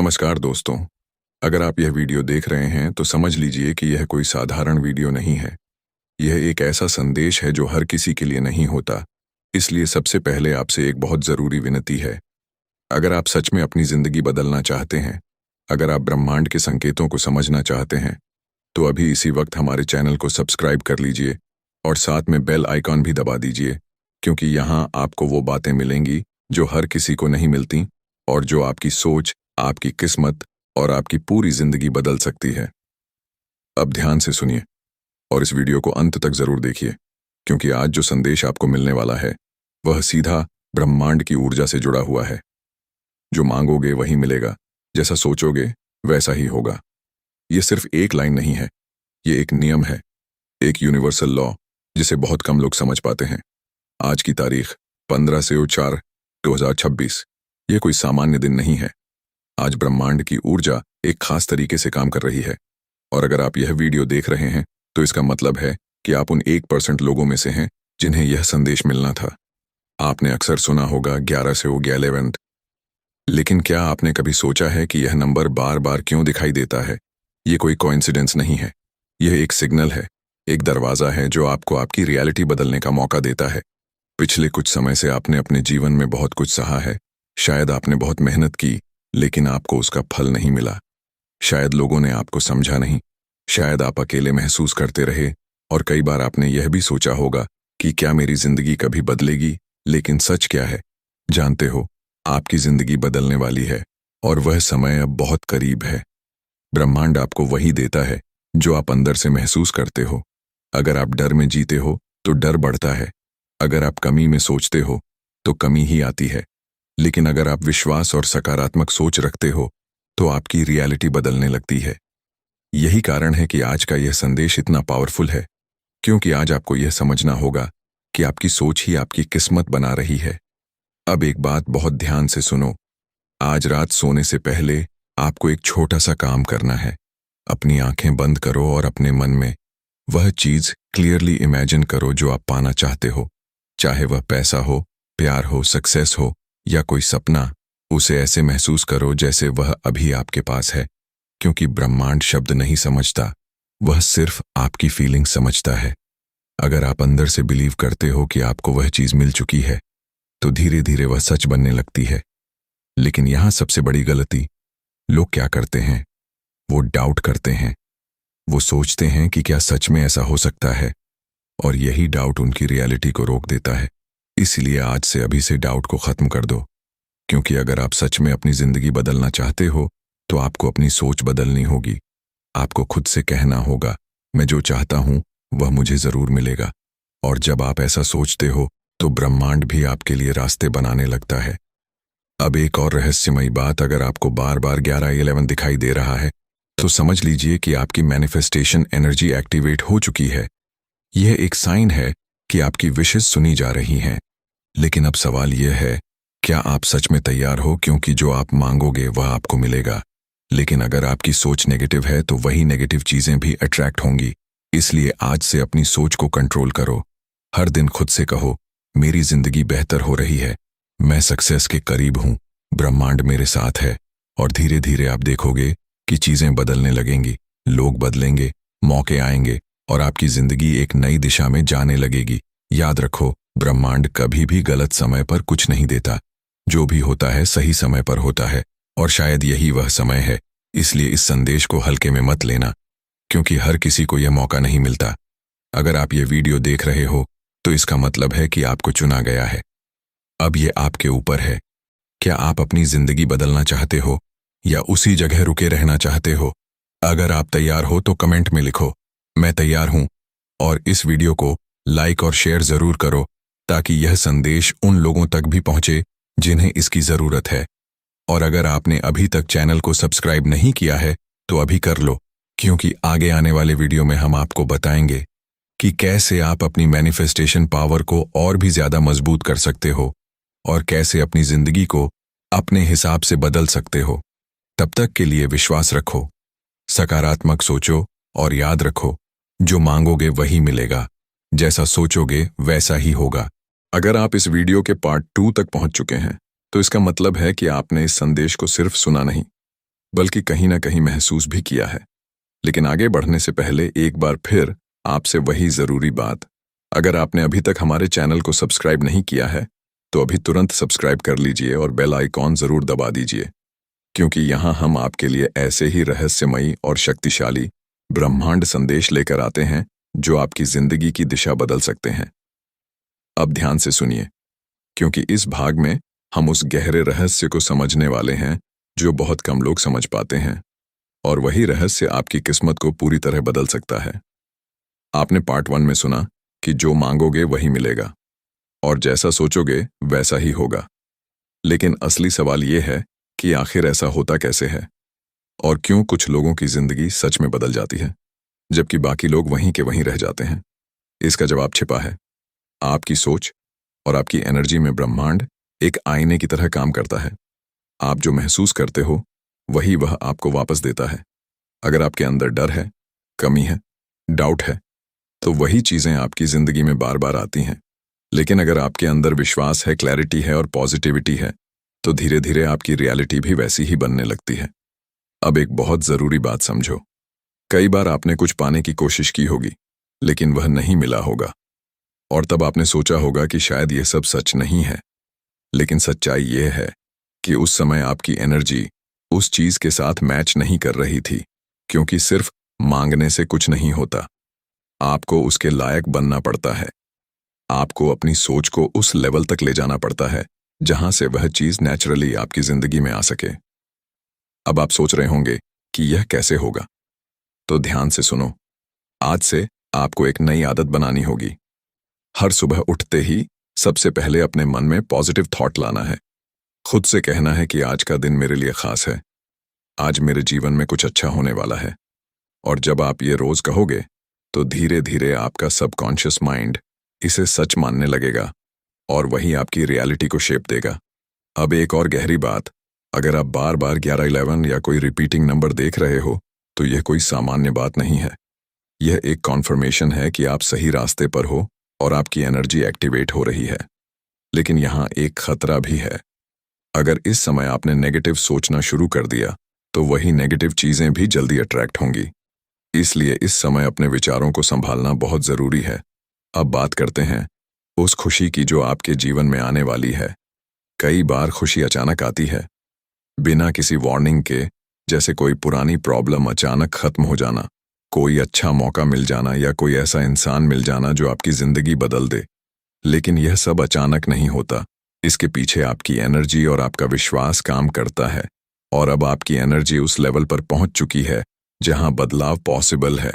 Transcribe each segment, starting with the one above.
नमस्कार दोस्तों। अगर आप यह वीडियो देख रहे हैं तो समझ लीजिए कि यह कोई साधारण वीडियो नहीं है। यह एक ऐसा संदेश है जो हर किसी के लिए नहीं होता। इसलिए सबसे पहले आपसे एक बहुत ज़रूरी विनती है। अगर आप सच में अपनी ज़िंदगी बदलना चाहते हैं, अगर आप ब्रह्मांड के संकेतों को समझना चाहते हैं, तो अभी इसी वक्त हमारे चैनल को सब्सक्राइब कर लीजिए और साथ में बेल आइकॉन भी दबा दीजिए, क्योंकि यहाँ आपको वो बातें मिलेंगी जो हर किसी को नहीं मिलती और जो आपकी सोच, आपकी किस्मत और आपकी पूरी जिंदगी बदल सकती है। अब ध्यान से सुनिए और इस वीडियो को अंत तक जरूर देखिए, क्योंकि आज जो संदेश आपको मिलने वाला है वह सीधा ब्रह्मांड की ऊर्जा से जुड़ा हुआ है। जो मांगोगे वही मिलेगा, जैसा सोचोगे वैसा ही होगा। यह सिर्फ एक लाइन नहीं है, ये एक नियम है, एक यूनिवर्सल लॉ जिसे बहुत कम लोग समझ पाते हैं। आज की तारीख 15/4/2026। यह कोई सामान्य दिन नहीं है। आज ब्रह्मांड की ऊर्जा एक खास तरीके से काम कर रही है, और अगर आप यह वीडियो देख रहे हैं तो इसका मतलब है कि आप उन 1% लोगों में से हैं जिन्हें यह संदेश मिलना था। आपने अक्सर सुना होगा 11 से हो गया 11, लेकिन क्या आपने कभी सोचा है कि यह नंबर बार बार क्यों दिखाई देता है? ये कोई कोइंसिडेंस नहीं है, यह एक सिग्नल है, एक दरवाज़ा है जो आपको आपकी रियलिटी बदलने का मौका देता है। पिछले कुछ समय से आपने अपने जीवन में बहुत कुछ सहा है। शायद आपने बहुत मेहनत की, लेकिन आपको उसका फल नहीं मिला। शायद लोगों ने आपको समझा नहीं, शायद आप अकेले महसूस करते रहे, और कई बार आपने यह भी सोचा होगा कि क्या मेरी जिंदगी कभी बदलेगी। लेकिन सच क्या है जानते हो? आपकी जिंदगी बदलने वाली है, और वह समय अब बहुत करीब है। ब्रह्मांड आपको वही देता है जो आप अंदर से महसूस करते हो। अगर आप डर में जीते हो तो डर बढ़ता है, अगर आप कमी में सोचते हो तो कमी ही आती है, लेकिन अगर आप विश्वास और सकारात्मक सोच रखते हो तो आपकी रियलिटी बदलने लगती है। यही कारण है कि आज का यह संदेश इतना पावरफुल है, क्योंकि आज आपको यह समझना होगा कि आपकी सोच ही आपकी किस्मत बना रही है। अब एक बात बहुत ध्यान से सुनो। आज रात सोने से पहले आपको एक छोटा सा काम करना है। अपनी आंखें बंद करो और अपने मन में वह चीज क्लियरली इमेजिन करो जो आप पाना चाहते हो। चाहे वह पैसा हो, प्यार हो, सक्सेस हो या कोई सपना, उसे ऐसे महसूस करो जैसे वह अभी आपके पास है, क्योंकि ब्रह्मांड शब्द नहीं समझता, वह सिर्फ आपकी फीलिंग समझता है। अगर आप अंदर से बिलीव करते हो कि आपको वह चीज मिल चुकी है, तो धीरे धीरे वह सच बनने लगती है। लेकिन यहां सबसे बड़ी गलती, लोग क्या करते हैं? वो डाउट करते हैं। वो सोचते हैं कि क्या सच में ऐसा हो सकता है, और यही डाउट उनकी रियलिटी को रोक देता है। इसलिए आज से अभी से डाउट को खत्म कर दो, क्योंकि अगर आप सच में अपनी जिंदगी बदलना चाहते हो तो आपको अपनी सोच बदलनी होगी। आपको खुद से कहना होगा, मैं जो चाहता हूं वह मुझे जरूर मिलेगा। और जब आप ऐसा सोचते हो तो ब्रह्मांड भी आपके लिए रास्ते बनाने लगता है। अब एक और रहस्यमयी बात, अगर आपको बार बार 11-11 दिखाई दे रहा है तो समझ लीजिए कि आपकी मैनिफेस्टेशन एनर्जी एक्टिवेट हो चुकी है। यह एक साइन है कि आपकी विशेष सुनी जा रही हैं। लेकिन अब सवाल यह है, क्या आप सच में तैयार हो? क्योंकि जो आप मांगोगे वह आपको मिलेगा। लेकिन अगर आपकी सोच नेगेटिव है तो वही नेगेटिव चीजें भी अट्रैक्ट होंगी। इसलिए आज से अपनी सोच को कंट्रोल करो। हर दिन खुद से कहो, मेरी जिंदगी बेहतर हो रही है, मैं सक्सेस के करीब हूं, ब्रह्मांड मेरे साथ है। और धीरे धीरे आप देखोगे कि चीजें बदलने लगेंगी, लोग बदलेंगे, मौके आएंगे और आपकी जिंदगी एक नई दिशा में जाने लगेगी। याद रखो, ब्रह्मांड कभी भी गलत समय पर कुछ नहीं देता। जो भी होता है सही समय पर होता है, और शायद यही वह समय है। इसलिए इस संदेश को हल्के में मत लेना, क्योंकि हर किसी को यह मौका नहीं मिलता। अगर आप ये वीडियो देख रहे हो तो इसका मतलब है कि आपको चुना गया है। अब ये आपके ऊपर है। क्या आप अपनी जिंदगी बदलना चाहते हो या उसी जगह रुके रहना चाहते हो? अगर आप तैयार हो तो कमेंट में लिखो, मैं तैयार हूं, और इस वीडियो को लाइक और शेयर जरूर करो, ताकि यह संदेश उन लोगों तक भी पहुंचे जिन्हें इसकी जरूरत है। और अगर आपने अभी तक चैनल को सब्सक्राइब नहीं किया है तो अभी कर लो, क्योंकि आगे आने वाले वीडियो में हम आपको बताएंगे कि कैसे आप अपनी मैनिफेस्टेशन पावर को और भी ज्यादा मजबूत कर सकते हो, और कैसे अपनी जिंदगी को अपने हिसाब से बदल सकते हो। तब तक के लिए विश्वास रखो, सकारात्मक सोचो, और याद रखो, जो मांगोगे वही मिलेगा, जैसा सोचोगे वैसा ही होगा। अगर आप इस वीडियो के पार्ट 2 तक पहुंच चुके हैं तो इसका मतलब है कि आपने इस संदेश को सिर्फ सुना नहीं, बल्कि कहीं ना कहीं महसूस भी किया है। लेकिन आगे बढ़ने से पहले एक बार फिर आपसे वही ज़रूरी बात। अगर आपने अभी तक हमारे चैनल को सब्सक्राइब नहीं किया है तो अभी तुरंत सब्सक्राइब कर लीजिए और बेल आइकॉन ज़रूर दबा दीजिए, क्योंकि यहाँ हम आपके लिए ऐसे ही रहस्यमयी और शक्तिशाली ब्रह्मांड संदेश लेकर आते हैं जो आपकी ज़िंदगी की दिशा बदल सकते हैं। अब ध्यान से सुनिए, क्योंकि इस भाग में हम उस गहरे रहस्य को समझने वाले हैं जो बहुत कम लोग समझ पाते हैं, और वही रहस्य आपकी किस्मत को पूरी तरह बदल सकता है। आपने पार्ट 1 में सुना कि जो मांगोगे वही मिलेगा और जैसा सोचोगे वैसा ही होगा। लेकिन असली सवाल यह है कि आखिर ऐसा होता कैसे है और क्यों कुछ लोगों की जिंदगी सच में बदल जाती है जबकि बाकी लोग वहीं के वहीं रह जाते हैं। इसका जवाब छिपा है आपकी सोच और आपकी एनर्जी में। ब्रह्मांड एक आईने की तरह काम करता है। आप जो महसूस करते हो वही वह आपको वापस देता है। अगर आपके अंदर डर है, कमी है, डाउट है, तो वही चीजें आपकी जिंदगी में बार बार आती हैं। लेकिन अगर आपके अंदर विश्वास है, क्लैरिटी है और पॉजिटिविटी है, तो धीरे धीरे आपकी रियलिटी भी वैसी ही बनने लगती है। अब एक बहुत जरूरी बात समझो। कई बार आपने कुछ पाने की कोशिश की होगी लेकिन वह नहीं मिला होगा, और तब आपने सोचा होगा कि शायद यह सब सच नहीं है। लेकिन सच्चाई यह है कि उस समय आपकी एनर्जी उस चीज के साथ मैच नहीं कर रही थी, क्योंकि सिर्फ मांगने से कुछ नहीं होता। आपको उसके लायक बनना पड़ता है। आपको अपनी सोच को उस लेवल तक ले जाना पड़ता है जहां से वह चीज नेचुरली आपकी जिंदगी में आ सके। अब आप सोच रहे होंगे कि यह कैसे होगा, तो ध्यान से सुनो। आज से आपको एक नई आदत बनानी होगी। हर सुबह उठते ही सबसे पहले अपने मन में पॉजिटिव थॉट लाना है। खुद से कहना है कि आज का दिन मेरे लिए खास है, आज मेरे जीवन में कुछ अच्छा होने वाला है। और जब आप ये रोज कहोगे तो धीरे धीरे आपका सबकॉन्शियस माइंड इसे सच मानने लगेगा और वही आपकी रियलिटी को शेप देगा। अब एक और गहरी बात, अगर आप बार बार 11-11 या कोई रिपीटिंग नंबर देख रहे हो तो यह कोई सामान्य बात नहीं है। यह एक कॉन्फर्मेशन है कि आप सही रास्ते पर हो और आपकी एनर्जी एक्टिवेट हो रही है। लेकिन यहाँ एक खतरा भी है। अगर इस समय आपने नेगेटिव सोचना शुरू कर दिया तो वही नेगेटिव चीजें भी जल्दी अट्रैक्ट होंगी। इसलिए इस समय अपने विचारों को संभालना बहुत जरूरी है। अब बात करते हैं उस खुशी की जो आपके जीवन में आने वाली है। कई बार खुशी अचानक आती है, बिना किसी वार्निंग के, जैसे कोई पुरानी प्रॉब्लम अचानक खत्म हो जाना, कोई अच्छा मौका मिल जाना या कोई ऐसा इंसान मिल जाना जो आपकी जिंदगी बदल दे। लेकिन यह सब अचानक नहीं होता। इसके पीछे आपकी एनर्जी और आपका विश्वास काम करता है, और अब आपकी एनर्जी उस लेवल पर पहुंच चुकी है जहां बदलाव पॉसिबल है।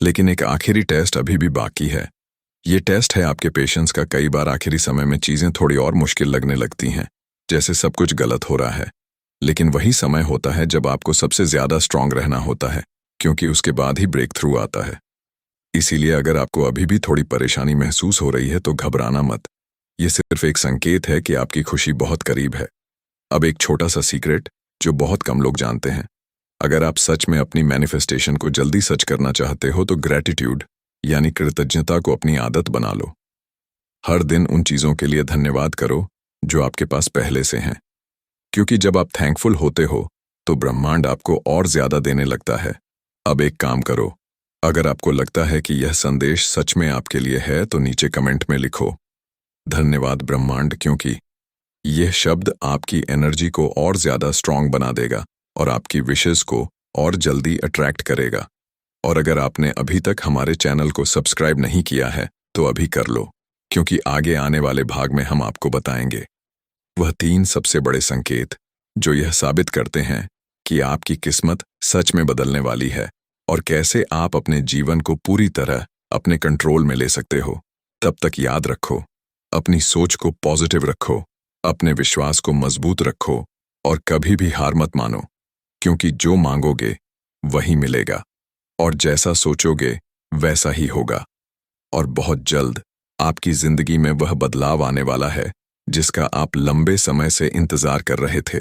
लेकिन एक आखिरी टेस्ट अभी भी बाकी है। ये टेस्ट है आपके पेशेंस का। कई बार आखिरी समय में चीजें थोड़ी और मुश्किल लगने लगती हैं, जैसे सब कुछ गलत हो रहा है। लेकिन वही समय होता है जब आपको सबसे ज्यादा स्ट्रांग रहना होता है, क्योंकि उसके बाद ही ब्रेक थ्रू आता है। इसीलिए अगर आपको अभी भी थोड़ी परेशानी महसूस हो रही है तो घबराना मत। ये सिर्फ एक संकेत है कि आपकी खुशी बहुत करीब है। अब एक छोटा सा सीक्रेट जो बहुत कम लोग जानते हैं। अगर आप सच में अपनी मैनिफेस्टेशन को जल्दी सच करना चाहते हो तो ग्रैटिट्यूड यानी कृतज्ञता को अपनी आदत बना लो। हर दिन उन चीजों के लिए धन्यवाद करो जो आपके पास पहले से हैं, क्योंकि जब आप थैंकफुल होते हो तो ब्रह्मांड आपको और ज्यादा देने लगता है। अब एक काम करो, अगर आपको लगता है कि यह संदेश सच में आपके लिए है तो नीचे कमेंट में लिखो धन्यवाद ब्रह्मांड, क्योंकि यह शब्द आपकी एनर्जी को और ज्यादा स्ट्रांग बना देगा और आपकी विशेस को और जल्दी अट्रैक्ट करेगा। और अगर आपने अभी तक हमारे चैनल को सब्सक्राइब नहीं किया है तो अभी कर लो, क्योंकि आगे आने वाले भाग में हम आपको बताएंगे वह 3 सबसे बड़े संकेत जो यह साबित करते हैं कि आपकी किस्मत सच में बदलने वाली है, और कैसे आप अपने जीवन को पूरी तरह अपने कंट्रोल में ले सकते हो। तब तक याद रखो, अपनी सोच को पॉजिटिव रखो, अपने विश्वास को मजबूत रखो और कभी भी हार मत मानो, क्योंकि जो मांगोगे वही मिलेगा और जैसा सोचोगे वैसा ही होगा। और बहुत जल्द आपकी जिंदगी में वह बदलाव आने वाला है जिसका आप लंबे समय से इंतजार कर रहे थे।